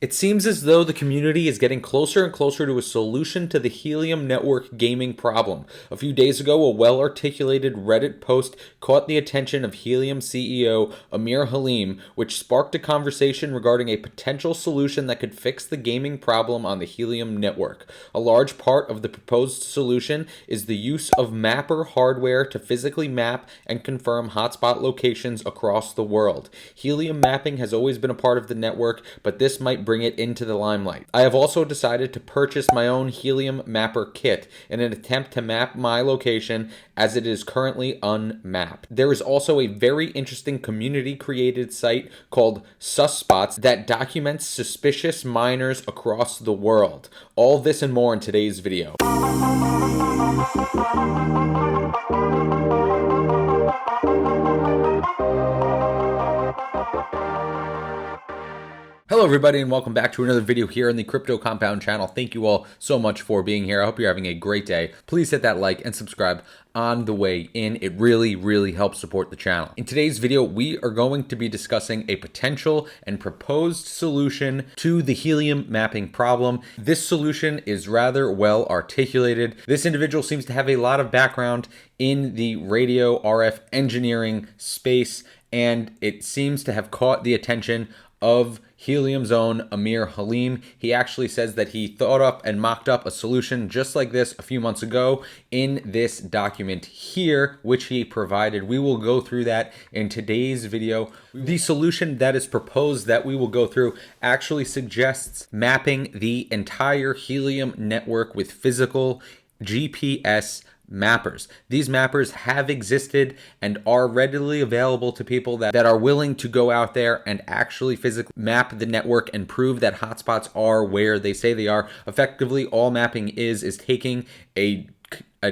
It seems as though the community is getting closer and closer to a solution to the Helium network gaming problem. A few days ago, a well-articulated Reddit post caught the attention of Helium CEO Amir Halim, which sparked a conversation regarding a potential solution that could fix the gaming problem on the Helium network. A large part of the proposed solution is the use of mapper hardware to physically map and confirm hotspot locations across the world. Helium mapping has always been a part of the network, but this might bring it into the limelight. I have also decided to purchase my own Helium mapper kit in an attempt to map my location as it is currently unmapped. There is also a very interesting community created site called Susspots that documents suspicious miners across the world. All this and more in today's video. Hello everybody and welcome back to another video here on the Crypto Compound channel. Thank you all so much for being here. I hope you're having a great day. Please hit that like and subscribe on the way in. It really helps support the channel. In today's video, we are going to be discussing a potential and proposed solution to the Helium mapping problem. This solution is rather well articulated. This individual seems to have a lot of background in the radio RF engineering space, and it seems to have caught the attention of Helium's own Amir Halim. He actually says that he thought up and mocked up a solution just like this a few months ago in this document here, which he provided. We will go through that in today's video. The solution that is proposed that we will go through actually suggests mapping the entire Helium network with physical GPS mappers. These mappers have existed and are readily available to people that are willing to go out there and actually physically map the network and prove that hotspots are where they say they are. Effectively, all mapping is taking a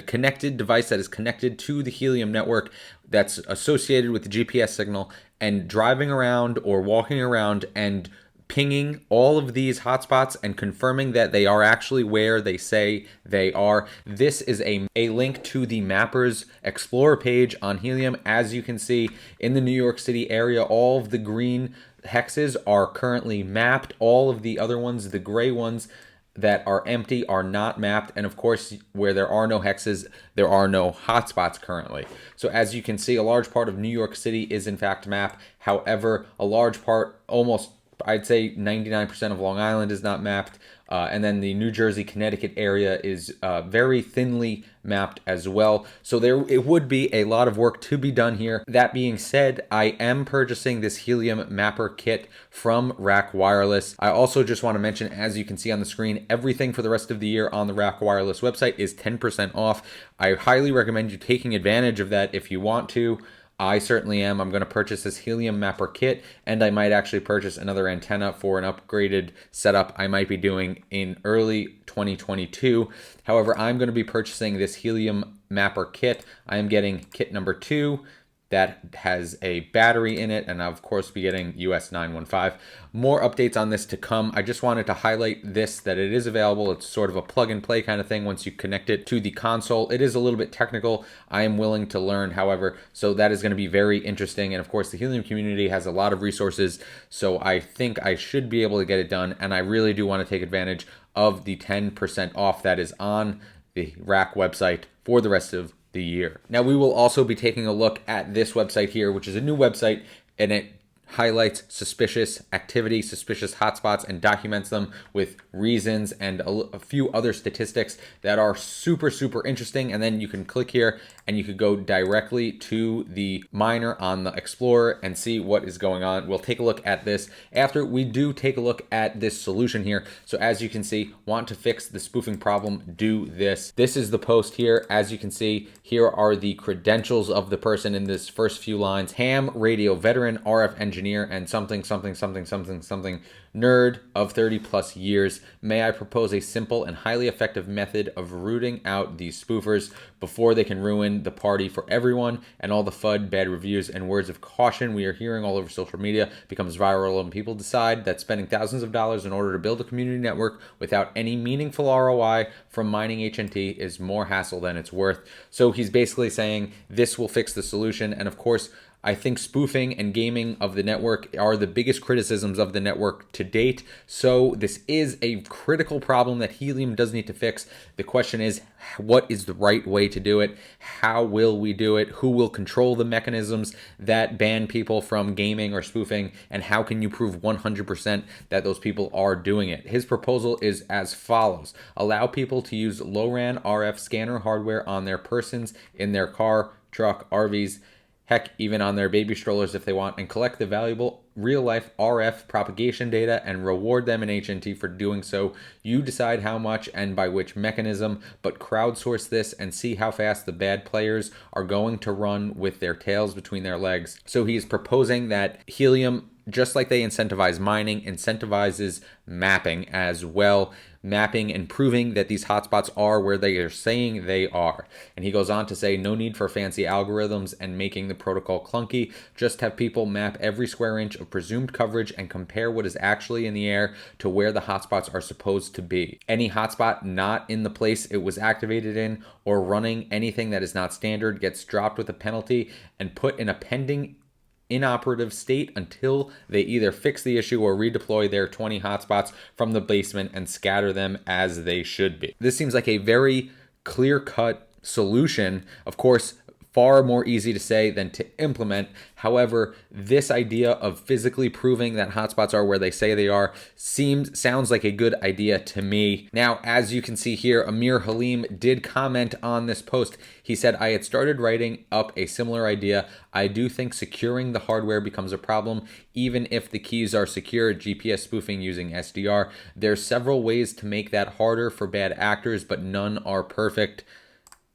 connected device that is connected to the Helium network that's associated with the GPS signal and driving around or walking around and pinging all of these hotspots and confirming that they are actually where they say they are. This is a link to the Mappers Explorer page on Helium. As you can see, in the New York City area, all of the green hexes are currently mapped. All of the other ones, the gray ones that are empty, are not mapped. And of course, where there are no hexes, there are no hotspots currently. So as you can see, a large part of New York City is in fact mapped. However, a large part, almost I'd say 99% of Long Island is not mapped. And then the New Jersey, Connecticut area is very thinly mapped as well. So it would be a lot of work to be done here. That being said, I am purchasing this Helium mapper kit from Rack Wireless. I also just want to mention, as you can see on the screen, everything for the rest of the year on the Rack Wireless website is 10% off. I highly recommend you taking advantage of that if you want to. I certainly am. I'm going to purchase this Helium mapper kit, and I might actually purchase another antenna for an upgraded setup I might be doing in early 2022. However, I'm going to be purchasing this Helium mapper kit. I am getting kit number 2. That has a battery in it, and I'll of course be getting US 915. More updates on this to come. I just wanted to highlight this, that it is available. It's sort of a plug and play kind of thing once you connect it to the console. It is a little bit technical. I am willing to learn, however, so that is going to be very interesting. And of course, the Helium community has a lot of resources, so I think I should be able to get it done, and I really do want to take advantage of the 10% off that is on the Rack website for the rest of the year. Now, we will also be taking a look at this website here, which is a new website, and it highlights suspicious activity, suspicious hotspots, and documents them with reasons and a few other statistics that are super interesting. And then you can click here and you could go directly to the miner on the Explorer and see what is going on. We'll take a look at this after we do take a look at this solution here. So as you can see, want to fix the spoofing problem, do this. This is the post here. As you can see, here are the credentials of the person in this first few lines: ham radio veteran, RF engineer, and something nerd of 30+ years. May I propose a simple and highly effective method of rooting out these spoofers before they can ruin the party for everyone, and all the FUD, bad reviews, and words of caution we are hearing all over social media becomes viral, and people decide that spending thousands of dollars in order to build a community network without any meaningful ROI from mining HNT is more hassle than it's worth. So he's basically saying this will fix the solution, and of course, I think spoofing and gaming of the network are the biggest criticisms of the network to date. So this is a critical problem that Helium does need to fix. The question is, what is the right way to do it? How will we do it? Who will control the mechanisms that ban people from gaming or spoofing? And how can you prove 100% that those people are doing it? His proposal is as follows. Allow people to use low-RAN RF scanner hardware on their persons, in their car, truck, RVs, heck, even on their baby strollers if they want, and collect the valuable real-life RF propagation data and reward them in HNT for doing so. You decide how much and by which mechanism, but crowdsource this and see how fast the bad players are going to run with their tails between their legs. So he is proposing that Helium, just like they incentivize mining, incentivizes mapping as well. Mapping and proving that these hotspots are where they are saying they are. And he goes on to say, no need for fancy algorithms and making the protocol clunky. Just have people map every square inch of presumed coverage and compare what is actually in the air to where the hotspots are supposed to be. Any hotspot not in the place it was activated in or running anything that is not standard gets dropped with a penalty and put in a pending inoperative state until they either fix the issue or redeploy their 20 hotspots from the basement and scatter them as they should be. This seems like a very clear-cut solution. Of course, far more easy to say than to implement. However, this idea of physically proving that hotspots are where they say they are sounds like a good idea to me. Now, as you can see here, Amir Halim did comment on this post. He said, I had started writing up a similar idea. I do think securing the hardware becomes a problem, even if the keys are secure. GPS spoofing using SDR. There's several ways to make that harder for bad actors, but none are perfect.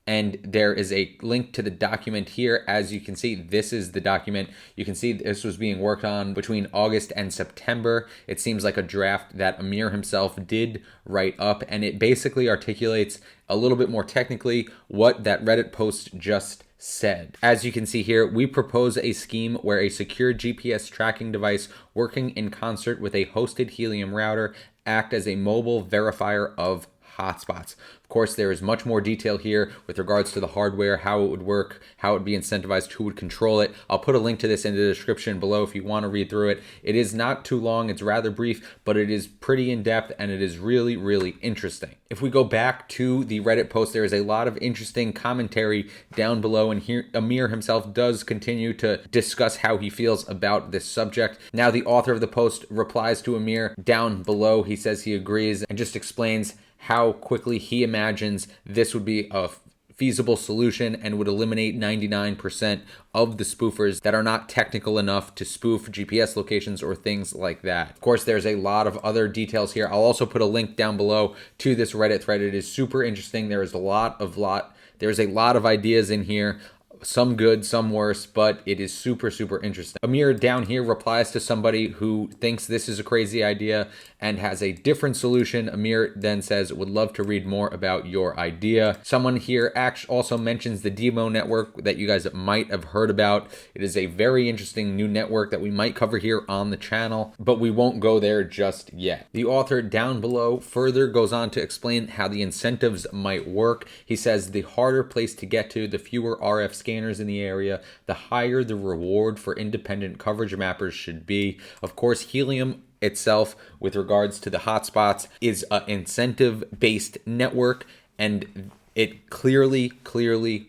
And there is a link to the document here. As you can see, this is the document. You can see this was being worked on between August and September. It seems like a draft that Amir himself did write up, and it basically articulates a little bit more technically what that Reddit post just said. As you can see here, we propose a scheme where a secure GPS tracking device working in concert with a hosted Helium router act as a mobile verifier of hotspots. Of course, there is much more detail here with regards to the hardware, how it would work, how it would be incentivized, who would control it. I'll put a link to this in the description below if you want to read through it. It is not too long, it's rather brief, but it is pretty in-depth and it is really, really interesting. If we go back to the Reddit post, there is a lot of interesting commentary down below, and here Amir himself does continue to discuss how he feels about this subject. Now, the author of the post replies to Amir down below. He says he agrees and just explains how quickly he imagines this would be a feasible solution and would eliminate 99% of the spoofers that are not technical enough to spoof GPS locations or things like that. Of course, there's a lot of other details here. I'll also put a link down below to this Reddit thread. It is super interesting. There's a lot of ideas in here. Some good, some worse, but it is super, super interesting. Amir down here replies to somebody who thinks this is a crazy idea and has a different solution. Amir then says, would love to read more about your idea. Someone here also mentions the Demo network that you guys might have heard about. It is a very interesting new network that we might cover here on the channel, but we won't go there just yet. The author down below further goes on to explain how the incentives might work. He says the harder place to get to, the fewer RF scanners in the area, the higher the reward for independent coverage mappers should be. Of course, Helium itself, with regards to the hotspots, is an incentive-based network, and it clearly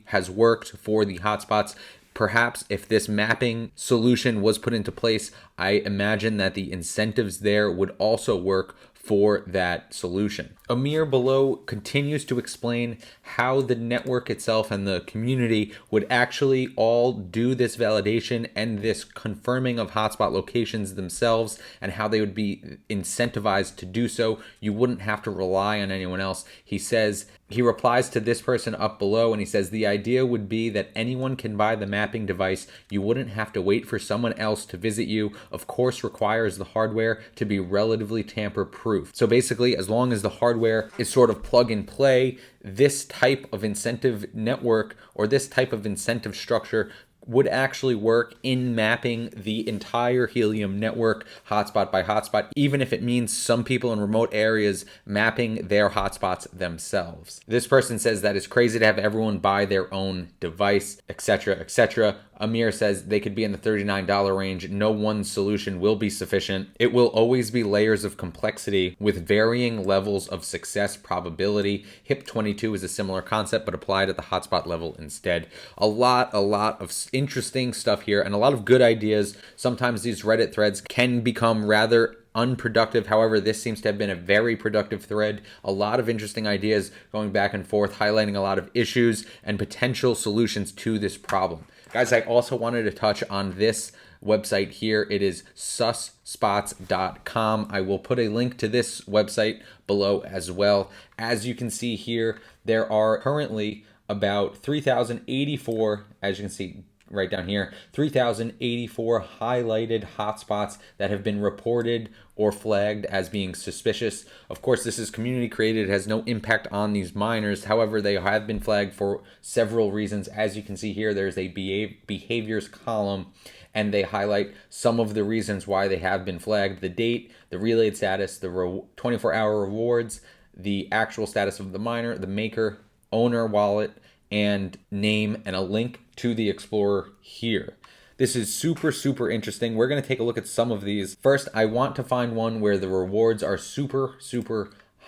has worked for the hotspots. Perhaps if this mapping solution was put into place, I imagine that the incentives there would also work for that solution. Amir below continues to explain how the network itself and the community would actually all do this validation and this confirming of hotspot locations themselves, and how they would be incentivized to do so. You wouldn't have to rely on anyone else. He replies to this person up below, and he says, the idea would be that anyone can buy the mapping device. You wouldn't have to wait for someone else to visit you. Of course, requires the hardware to be relatively tamper-proof. So basically, as long as the hardware is sort of plug and play, this type of incentive network or this type of incentive structure would actually work in mapping the entire Helium network hotspot by hotspot, even if it means some people in remote areas mapping their hotspots themselves. This person says that it's crazy to have everyone buy their own device, etc., etc. Amir says they could be in the $39 range. No one solution will be sufficient. It will always be layers of complexity with varying levels of success probability. HIP 22 is a similar concept, but applied at the hotspot level instead. A lot of interesting stuff here and a lot of good ideas. Sometimes these Reddit threads can become rather unproductive. However, this seems to have been a very productive thread. A lot of interesting ideas going back and forth, highlighting a lot of issues and potential solutions to this problem. Guys, I also wanted to touch on this website here. It is susspots.com. I will put a link to this website below as well. As you can see here, there are currently about 3,084, as you can see right down here, 3,084 highlighted hotspots that have been reported or flagged as being suspicious. Of course, this is community created. It has no impact on these miners. However, they have been flagged for several reasons. As you can see here, there's a behaviors column, and they highlight some of the reasons why they have been flagged: the date, the relayed status, the 24-hour rewards, the actual status of the miner, the maker, owner wallet, and name, and a link to the explorer here. This is super interesting. We're going to take a look at some of these. First, I want to find one where the rewards are super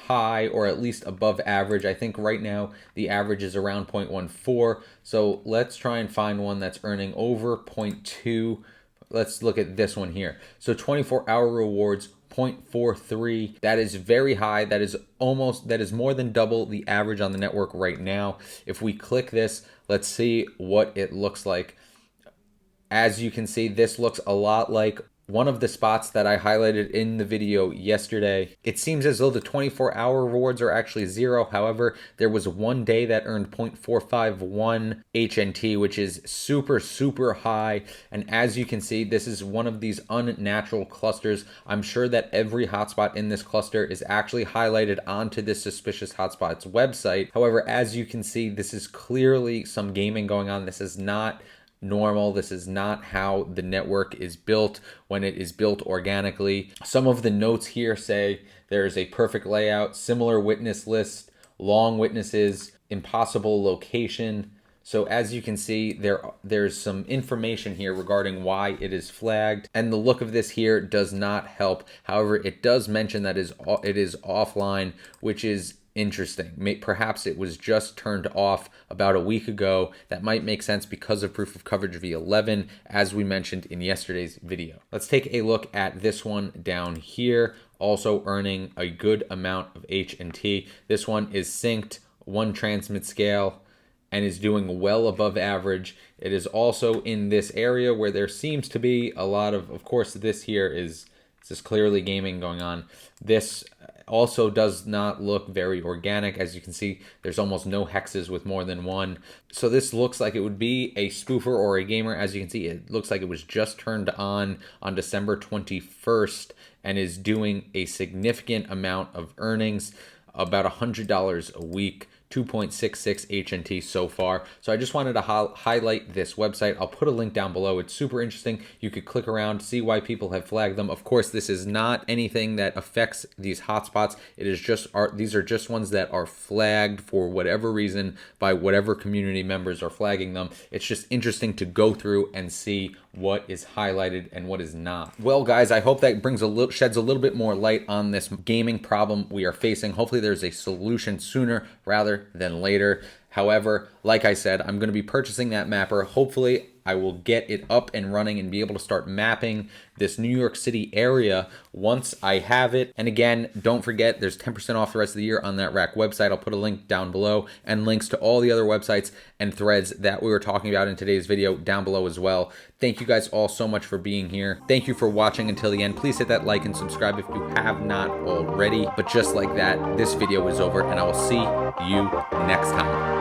high, or at least above average. I think right now the average is around 0.14. So let's try and find one that's earning over 0.2. Let's look at this one here. So 24-hour rewards, 0.43. That is very high. That is more than double the average on the network right now. If we click this, let's see what it looks like. As you can see, this looks a lot like one of the spots that I highlighted in the video yesterday. It seems as though the 24-hour rewards are actually zero. However, there was one day that earned 0.451 HNT, which is super high. And as you can see, this is one of these unnatural clusters. I'm sure that every hotspot in this cluster is actually highlighted onto this suspicious hotspots website. However, as you can see, this is clearly some gaming going on. This is not normal. This is not how the network is built when it is built organically. Some of the notes here say there is a perfect layout, similar witness list, long witnesses, impossible location. So as you can see, there's some information here regarding why it is flagged, and the look of this here does not help. However, it does mention that it is offline, which is interesting. Perhaps it was just turned off about a week ago. That might make sense because of proof of coverage v11, as we mentioned in yesterday's video. Let's take a look at this one down here, also earning a good amount of H&T. This one is synced, 1 transmit scale, and is doing well above average. It is also in this area where there seems to be a lot of course, this here is clearly gaming going on. This also does not look very organic. As you can see, there's almost no hexes with more than one. So this looks like it would be a spoofer or a gamer. As you can see, it looks like it was just turned on December 21st and is doing a significant amount of earnings, about $100 a week. 2.66 HNT so far. So I just wanted to highlight this website. I'll put a link down below. It's super interesting. You could click around, see why people have flagged them. Of course, this is not anything that affects these hotspots. It is just these are just ones that are flagged for whatever reason by whatever community members are flagging them. It's just interesting to go through and see what is highlighted and what is not. Well, guys, I hope that sheds a little bit more light on this gaming problem we are facing. Hopefully there's a solution sooner rather than later. However, like I said, I'm going to be purchasing that mapper. Hopefully I will get it up and running and be able to start mapping this New York City area once I have it. And again, don't forget, there's 10% off the rest of the year on that rack website. I'll put a link down below and links to all the other websites and threads that we were talking about in today's video down below as well. Thank you guys all so much for being here. Thank you for watching until the end. Please hit that like and subscribe if you have not already. But just like that, this video is over and I will see you next time.